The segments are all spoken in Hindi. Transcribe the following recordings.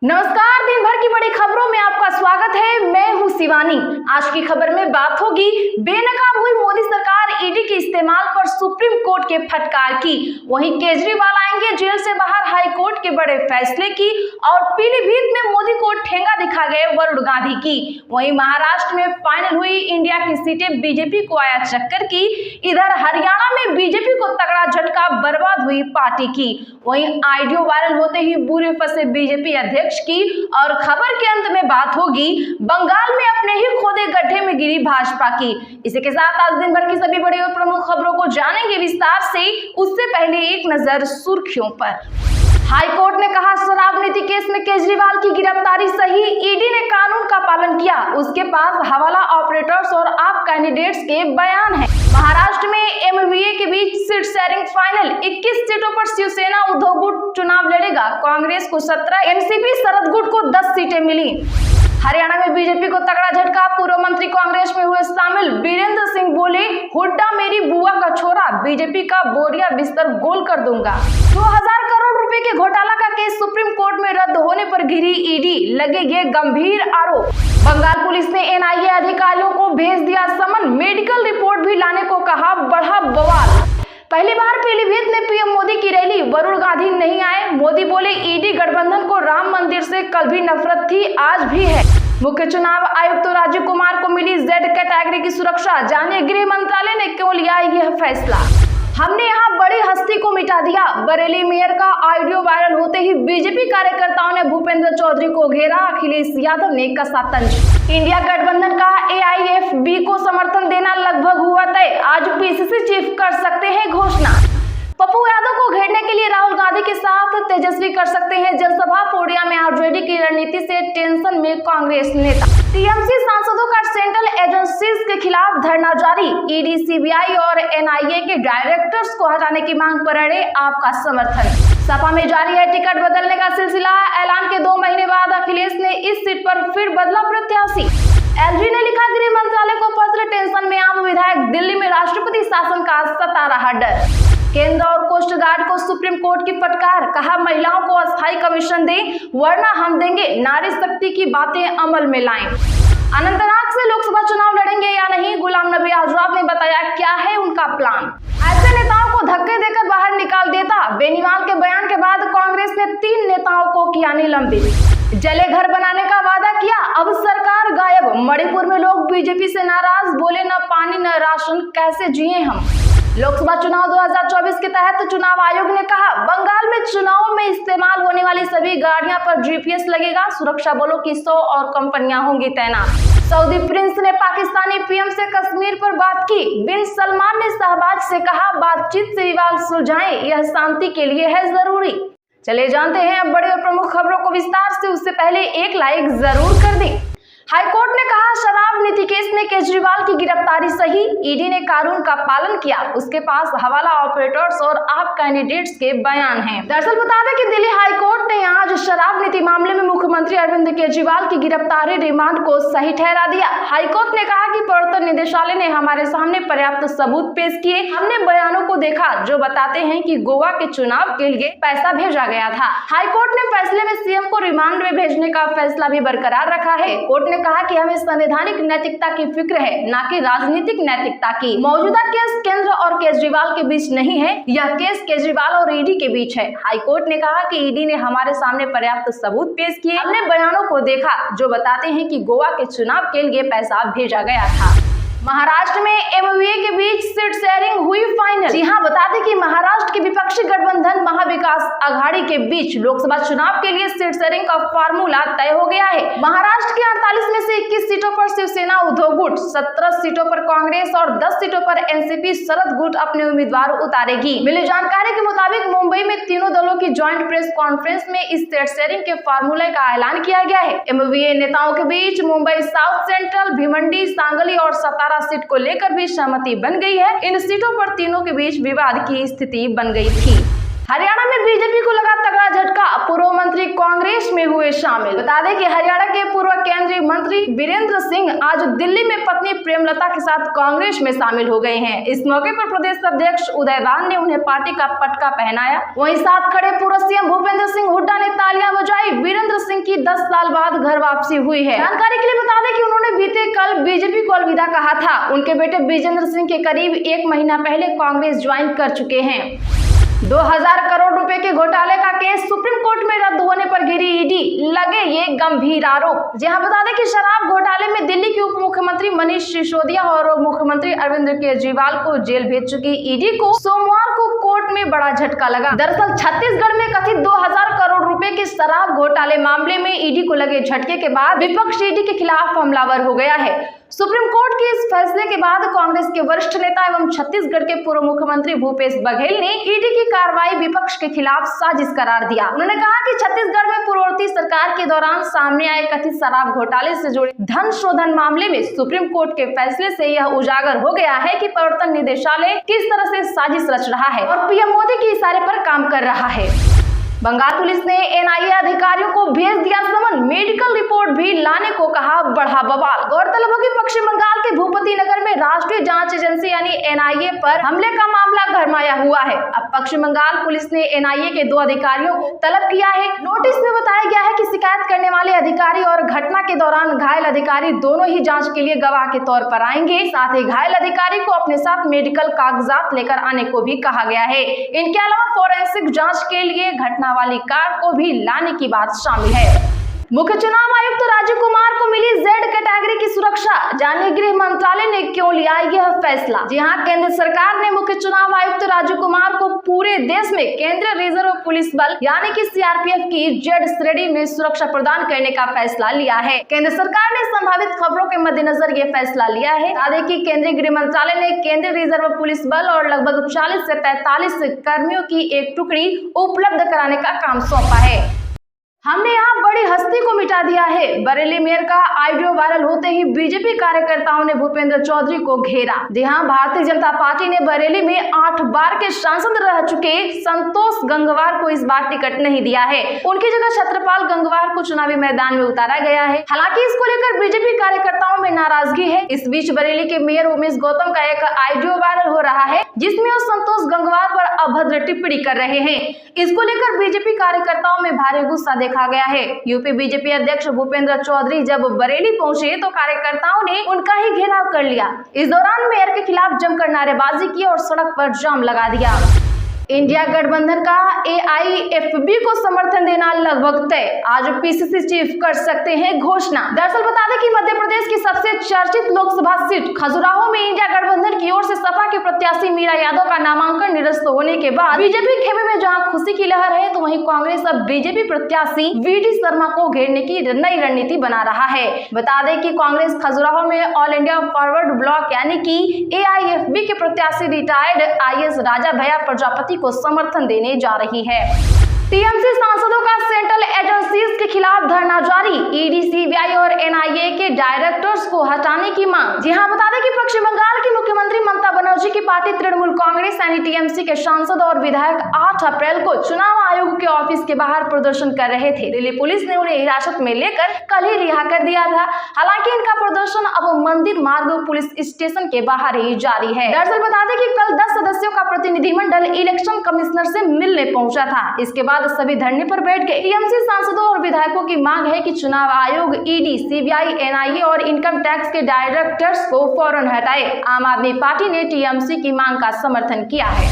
नमस्कार, दिन भर की बड़ी खबरों में आपका स्वागत है। मैं हूं शिवानी। आज की खबर में बात होगी बेनकाब हुई मोदी सरकार ईडी के इस्तेमाल पर सुप्रीम कोर्ट के फटकार की। वहीं केजरीवाल आएंगे जेल से बाहर, हाई कोर्ट के बड़े फैसले की। और पीलीभीत में मोदी को ठेंगा दिखा गए वरुण गांधी की। वहीं महाराष्ट्र में फाइनल हुई इंडिया की सीटें, बीजेपी को आया चक्कर की। इधर हरियाणा में बीजेपी को तगड़ा झटका, बर्बाद हुई पार्टी की। वहीं ऑडियो वायरल होते ही बुरे फंसे बीजेपी अध्यक्ष की। और खबर के अंत में बात होगी बंगाल में अपने ही खोदे गड्ढे में गिरी भाजपा की। इसी के साथ आज दिन भर की सभी बड़ी और प्रमुख खबरों को जानेंगे विस्तार से। उससे पहले एक नजर सुर्खियों पर। हाई कोर्ट ने कहा शराब नीति केस में केजरीवाल की गिरफ्तारी सही, ईडी ने कानून का पालन किया, उसके पास हवाला ऑपरेटर्स और आप कैंडिडेट्स के बयान हैं। महाराष्ट्र में एमवीए के बीच सीट शेयरिंग फाइनल, 21 सीटों पर शिवसेना उद्धव गुट चुनाव लड़ेगा। कांग्रेस को 17, एनसीपी शरद गुट को 10 सीटें मिली। हरियाणा में बीजेपी को तगड़ा झटका, पूर्व मंत्री कांग्रेस में हुए शामिल। वीरेंद्र सिंह बोले हुड्डा मेरी बुआ का छोरा, बीजेपी का बोरिया बिस्तर गोल कर दूंगा। 2000 करोड़ रुपए के घोटाला का केस सुप्रीम कोर्ट में रद्द होने पर घिरी ईडी, लगेंगे गंभीर आरोप। बंगाल पुलिस ने एनआईए अधिकारियों को भेज दिया समन, मेडिकल रिपोर्ट भी लाने को कहा, बढ़ा बवाल। पहली बार पीलीभीत में पीएम मोदी की रैली, वरुण गांधी नहीं आए। मोदी बोले ईडी गठबंधन को राम मंदिर से कल भी नफरत थी, आज भी है। मुख्य चुनाव आयुक्त राजीव कुमार को मिली जेड कैटेगरी की सुरक्षा, जानिए गृह मंत्रालय ने क्यों लिया यह फैसला। हमने यहाँ बड़ी हस्ती को मिटा दिया, बरेली मेयर का ऑडियो वायरल होते ही बीजेपी कार्यकर्ताओं ने भूपेंद्र चौधरी को घेरा, अखिलेश यादव ने कसा तंज। इंडिया गठबंधन का एआईएफबी को समर्थन देना लगभग हुआ तय, आज पीसीसी चीफ कर सकते हैं घोषणा। पप्पू यादव को घेरने के लिए राहुल गांधी के साथ तेजस्वी कर सकते हैं जनसभा, पूर्णिया में आरजेडी की रणनीति से टेंशन में कांग्रेस नेता। टीएमसी सांसदों का सेंट्रल एजेंसीज के खिलाफ धरना जारी, ईडी, सीबीआई और एनआईए के डायरेक्टर्स को हटाने की मांग पर अड़े आपका समर्थन। सपा में जारी है टिकट बदलने का सिलसिला, ऐलान के 2 महीने बाद अखिलेश ने इस सीट पर फिर बदला प्रत्याशी। एलजी ने लिखा गृह मंत्रालय को पत्र, टेंशन में आम विधायक, दिल्ली में राष्ट्रपति शासन का सता रहा डर। केंद्र और कोस्ट गार्ड को सुप्रीम कोर्ट की फटकार, कहा महिलाओं को अस्थायी कमीशन दें वरना हम देंगे, नारी शक्ति की बातें अमल में लाएं। अनंतनाग से लोकसभा चुनाव लड़ेंगे या नहीं, गुलाम नबी आजाद ने बताया क्या है उनका प्लान। ऐसे नेताओं को धक्के देकर बाहर निकाल देता, बेनीवाल के बयान के बाद कांग्रेस ने 3 नेताओं को किया निलंबित। जले घर बनाने का वादा किया, अब सरकार गायब। मणिपुर में लोग बीजेपी से नाराज, बोले न पानी न राशन, कैसे जिए हम। लोकसभा चुनाव 2024 के तहत चुनाव आयोग ने कहा बंगाल में चुनाव में इस्तेमाल होने वाली सभी गाड़ियां पर जीपीएस लगेगा, सुरक्षा बलों की 100 और कंपनियां होंगी तैनात। सऊदी प्रिंस ने पाकिस्तानी पीएम से कश्मीर पर बात की, बिन सलमान ने शहबाज से कहा बातचीत से विवाद सुलझाएं, यह शांति के लिए है जरूरी। चले जानते हैं अब बड़ी और प्रमुख खबरों को विस्तार से। उससे पहले एक लाइक जरूर कर दें। हाईकोर्ट ने कहा शराब नीति केस में केजरीवाल की गिरफ्तारी सही, ईडी ने कानून का पालन किया, उसके पास हवाला ऑपरेटर्स और आप कैंडिडेट्स के बयान हैं। दरअसल बता दें कि दिल्ली हाईकोर्ट ने आज शराब नीति मामले में मुख्यमंत्री अरविंद केजरीवाल की गिरफ्तारी रिमांड को सही ठहरा दिया। हाईकोर्ट ने कहा कि प्रवर्तन निदेशालय ने हमारे सामने पर्याप्त सबूत पेश किए, हमने बयानों को देखा जो बताते हैं कि गोवा के चुनाव के लिए पैसा भेजा गया था। हाईकोर्ट ने फैसले में सीएम को रिमांड में भेजने का फैसला भी बरकरार रखा है। कोर्ट ने कहा कि हमें संवैधानिक नैतिकता की फिक्र है, न कि राजनीतिक नैतिकता की। मौजूदा केस केंद्र और केजरीवाल के बीच नहीं है, यह केस केजरीवाल और ईडी के बीच है। हाईकोर्ट ने कहा कि ईडी ने हमारे सामने पर्याप्त सबूत पेश किए, हमने बयानों को देखा जो बताते हैं कि गोवा के चुनाव के लिए पैसा भेजा गया था। महाराष्ट्र में एमवीए के बीच सीट शेयरिंग हुई फाइनल। जी हां, बता दें कि महाराष्ट्र के विपक्षी गठबंधन महाविकास आघाड़ी के बीच लोकसभा चुनाव के लिए सीट शेयरिंग का फार्मूला तय हो गया है। महाराष्ट्र की 48 में से 21 सीटों पर शिवसेना उद्धव गुट, 17 सीटों पर कांग्रेस और 10 सीटों पर एनसीपी शरद गुट अपने उम्मीदवार उतारेगी। मिली जानकारी के मुताबिक मुंबई में तीनों दलों की ज्वाइंट प्रेस कॉन्फ्रेंस में इस सीट शेयरिंग के फार्मूले का ऐलान किया गया है। एमवीए नेताओं के बीच मुंबई साउथ सेंट्रल, भिवंडी, सांगली और सतारा सीट को लेकर भी सहमति बन गई है। इन सीटों पर तीनों के बीच विवाद की स्थिति बन गई थी। हरियाणा में बीजेपी को लगा तगड़ा झटका, पूर्व मंत्री कांग्रेस में हुए शामिल। बता दें कि हरियाणा के पूर्व केंद्रीय मंत्री वीरेंद्र सिंह आज दिल्ली में पत्नी प्रेमलता के साथ कांग्रेस में शामिल हो गए हैं। इस मौके पर प्रदेश अध्यक्ष उदयवान ने उन्हें पार्टी का पटका पहनाया। वहीं साथ खड़े पूर्व सीएम भूपेंद्र सिंह हुड्डा ने तालियां बजाई, वीरेंद्र सिंह की 10 साल बाद घर वापसी हुई है। जानकारी के लिए बता दें कि उन्होंने बीते कल बीजेपी को अलविदा कहा था। उनके बेटे विजेंद्र सिंह के करीब 1 महीना पहले कांग्रेस ज्वाइन कर चुके हैं। 2000 करोड़ रुपए के घोटाले का केस सुप्रीम कोर्ट में रद्द होने पर गिरी ईडी, लगे ये गंभीर आरोप। जी हां, बता दें कि शराब घोटाले में दिल्ली के उप मुख्यमंत्री मनीष सिसोदिया और मुख्यमंत्री अरविंद केजरीवाल को जेल भेज चुकी ईडी को सोमवार को कोर्ट में बड़ा झटका लगा। दरअसल छत्तीसगढ़ में कथित 2000 करोड़ रुपए के शराब घोटाले मामले में ईडी को लगे झटके के बाद विपक्ष ईडी के खिलाफ हमलावर हो गया है। सुप्रीम कोर्ट के इस फैसले के बाद कांग्रेस के वरिष्ठ नेता एवं छत्तीसगढ़ के पूर्व मुख्यमंत्री भूपेश बघेल ने ईडी की कार्रवाई विपक्ष के खिलाफ साजिश करार दिया। उन्होंने कहा कि छत्तीसगढ़ में पूर्ववर्ती सरकार के दौरान सामने आए कथित शराब घोटाले से जुड़े धन शोधन मामले में सुप्रीम कोर्ट के फैसले से यह उजागर हो गया है कि प्रवर्तन निदेशालय किस तरह से साजिश रच रहा है और पीएम मोदी के इशारे पर काम कर रहा है। बंगाल पुलिस ने एनआईए अधिकारियों को भेज दिया समन, मेडिकल रिपोर्ट भी लाने को कहा, बढ़ा बवाल। गौरतलब है कि पश्चिम बंगाल के भूपति नगर में राष्ट्रीय जांच एजेंसी यानी एनआईए पर हमले का मामला गरमाया हुआ है। अब पश्चिम बंगाल पुलिस ने एनआईए के 2 अधिकारियों को तलब किया है। नोटिस में बताया गया है कि शिकायत करने वाले अधिकारी और घटना के दौरान घायल अधिकारी दोनों ही जांच के लिए गवाह के तौर पर आएंगे। साथ ही घायल अधिकारी को अपने साथ मेडिकल कागजात लेकर आने को भी कहा गया है। इनके अलावा फोरेंसिक जांच के लिए घटना वाली कार को भी लाने की बात शामिल है। मुख्य चुनाव आयुक्त राजीव कुमार को मिली जेड कैटेगरी की सुरक्षा, जानिए गृह मंत्रालय ने क्यों लिया यह फैसला। जी हां, केंद्र सरकार ने मुख्य चुनाव आयुक्त राजीव कुमार को पूरे देश में केंद्रीय रिजर्व पुलिस बल यानी कि सीआरपीएफ की जेड श्रेणी में सुरक्षा प्रदान करने का फैसला लिया है। केंद्र सरकार ने संभावित खबरों के मद्देनजर ये फैसला लिया है। बता दें कि केंद्रीय गृह मंत्रालय ने केंद्रीय रिजर्व पुलिस बल और लगभग 40 से 45 कर्मियों की एक टुकड़ी उपलब्ध कराने का काम सौंपा है। हमने यहाँ बड़ी हस्ती को मिटा दिया है, बरेली मेयर का ऑडियो वायरल होते ही बीजेपी कार्यकर्ताओं ने भूपेंद्र चौधरी को घेरा। जी हाँ, भारतीय जनता पार्टी ने बरेली में 8 बार के सांसद रह चुके संतोष गंगवार को इस बार टिकट नहीं दिया है। उनकी जगह छत्रपाल गंगवार को चुनावी मैदान में उतारा गया है। हालांकि इसको लेकर बीजेपी कार्यकर्ताओं में नाराजगी है। इस बीच बरेली के मेयर उमेश गौतम का एक ऑडियो वायरल हो रहा है जिसमें वो संतोष गंगवार पर अभद्र टिप्पणी कर रहे हैं। इसको लेकर बीजेपी कार्यकर्ताओं में भारी गुस्सा देखा गया है। यूपी बीजेपी अध्यक्ष भूपेंद्र चौधरी जब बरेली पहुंचे तो कार्यकर्ताओं ने उनका ही घेराव कर लिया। इस दौरान मेयर के खिलाफ जमकर नारेबाजी की और सड़क पर जाम लगा दिया। इंडिया गठबंधन का एआईएफबी को समर्थन देना लगभग तय, आज पीसीसी चीफ कर सकते हैं घोषणा। दरअसल बता दें कि मध्य प्रदेश की सबसे चर्चित लोकसभा सीट खजुराहो में इंडिया गठबंधन की ओर से सपा के प्रत्याशी मीरा यादव का नामांकन निरस्त होने के बाद बीजेपी खेमे में जहां खुशी की लहर है तो वहीं कांग्रेस अब बीजेपी प्रत्याशी वीडी शर्मा को घेरने की नई रणनीति बना रहा है। बता दें कि कांग्रेस खजुराहो में ऑल इंडिया फॉरवर्ड ब्लॉक यानी कि एआईएफबी के प्रत्याशी रिटायर्ड आईएएस राजा भैया प्रजापति को समर्थन देने जा रही है। टीएमसी सांसदों का सेंट्रल एजेंसीज के खिलाफ धरना जारी, ईडी, सीबीआई और एनआईए के डायरेक्टर्स को हटाने की मांग। जी हां, बता दें कि पश्चिम बंगाल की मुख्यमंत्री ममता बनर्जी की पार्टी तृणमूल कांग्रेस यानी टीएमसी के सांसद और विधायक 8 अप्रैल को चुनाव आयोग के ऑफिस के बाहर प्रदर्शन कर रहे थे। दिल्ली पुलिस ने उन्हें हिरासत में लेकर कल ही रिहा कर दिया था। हालांकि इनका प्रदर्शन अब मंदिर मार्ग पुलिस स्टेशन के बाहर ही जारी है। दरअसल बता दें कि कल 10 सदस्यों का प्रतिनिधिमंडल इलेक्शन कमिश्नर से मिलने पहुंचा था। इसके बाद सभी धरने पर बैठ गए। टीएमसी सांसदों और विधायकों की मांग है कि चुनाव आयोग, ईडी, सीबीआई, एनआईए और इनकम टैक्स के डायरेक्टर्स को फौरन हटाए। आम आदमी पार्टी ने टीएमसी की मांग का समर्थन किया है।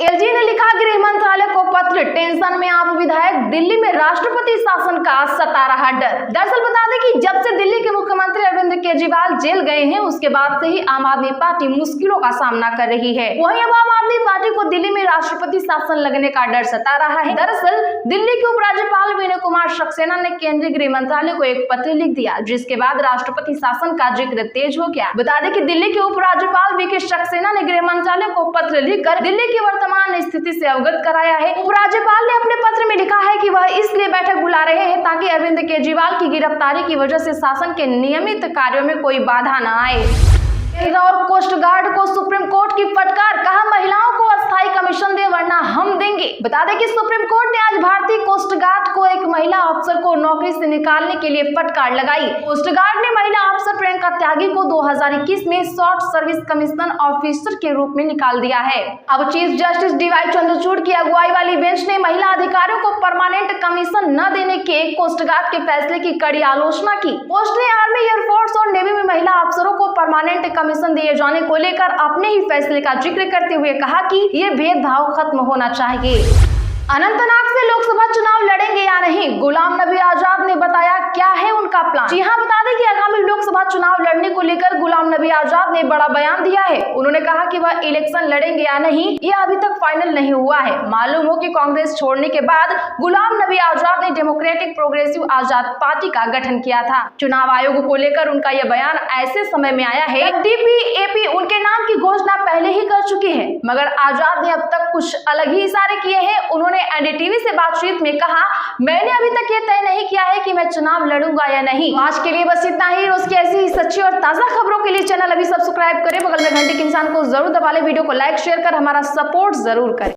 एलजी ने लिखा गृह मंत्रालय को पत्र, टेंशन में आप विधायक, दिल्ली में राष्ट्रपति शासन का सता रहा डर। दरअसल बता दें कि जब से दिल्ली के मुख्यमंत्री अरविंद केजरीवाल जेल गए हैं उसके बाद से ही आम आदमी पार्टी मुश्किलों का सामना कर रही है। वहीं अब आम आदमी पार्टी को दिल्ली में राष्ट्रपति शासन लगने का डर सता रहा है। दरअसल दिल्ली के उपराज्यपाल विनय कुमार सक्सेना ने केंद्रीय गृह मंत्रालय को एक पत्र लिख दिया जिसके बाद राष्ट्रपति शासन का जिक्र तेज हो गया। बता दें कि दिल्ली के उपराज्यपाल वीके सक्सेना ने गृह मंत्रालय को पत्र लिखकर दिल्ली की वर्तमान स्थिति से अवगत कराया है। उपराज्यपाल ने अपने पत्र में लिखा है कि वह इसलिए बैठक बुला रहे हैं ताकि अरविंद केजरीवाल की गिरफ्तारी की वजह से शासन के नियमित कार्यों में कोई बाधा न आए। और कोस्ट गार्ड को सुप्रीम कोर्ट की फटकार, कहा महिलाओं को अस्थायी कमीशन दे वरना हम देंगे। बता दें कि सुप्रीम कोर्ट ने आज भारतीय कोस्ट गार्ड को एक महिला अफसर को नौकरी से निकालने के लिए फटकार लगाई। कोस्ट गार्ड ने महिला अफसर प्रियंका त्यागी को 2021 में शॉर्ट सर्विस कमीशन ऑफिसर के रूप में निकाल दिया है। अब चीफ जस्टिस डीवाई चंद्रचूड़ की अगुवाई वाली बेंच ने महिला अधिकारियों को परमानेंट कमीशन न देने के कोस्ट गार्ड के फैसले की कड़ी आलोचना की। पोस्ट ने आर्मी, एयरफोर्स और नेवी में महिला अफसरों को परमानेंट कमीशन दिए जाने को लेकर अपने ही फैसले का जिक्र करते हुए कहा कि ये भेदभाव खत्म होना चाहिए। अनंतनाग से लोकसभा चुनाव लड़ेंगे या नहीं, गुलाम नबी आजाद ने बताया क्या है उनका प्लान। जी हां, बता दें कि आगामी लोकसभा चुनाव लड़ने को लेकर गुलाम नबी आजाद ने बड़ा बयान दिया है। उन्होंने कहा कि वह इलेक्शन लड़ेंगे या नहीं ये अभी तक फाइनल नहीं हुआ है। मालूम हो कि कांग्रेस छोड़ने के बाद गुलाम नबी आजाद ने डेमोक्रेटिक प्रोग्रेसिव आजाद पार्टी का गठन किया था। चुनाव आयोग को लेकर उनका यह बयान ऐसे समय में आया है, DPAP उनके नाम की घोषणा पहले ही कर चुकी है, मगर आजाद ने अब तक कुछ अलग ही इशारे किए हैं। उन्होंने NDTV से बातचीत में कहा, मैंने अभी तक ये तय नहीं किया है कि मैं चुनाव लड़ूंगा या नहीं। आज के लिए बस इतना ही। रोज की ऐसी ही सच्ची और ताजा खबरों के लिए चैनल अभी सब्सक्राइब करें, बगल में घंटी के निशान को जरूर दबा लें, वीडियो को लाइक शेयर कर हमारा सपोर्ट जरूर करें।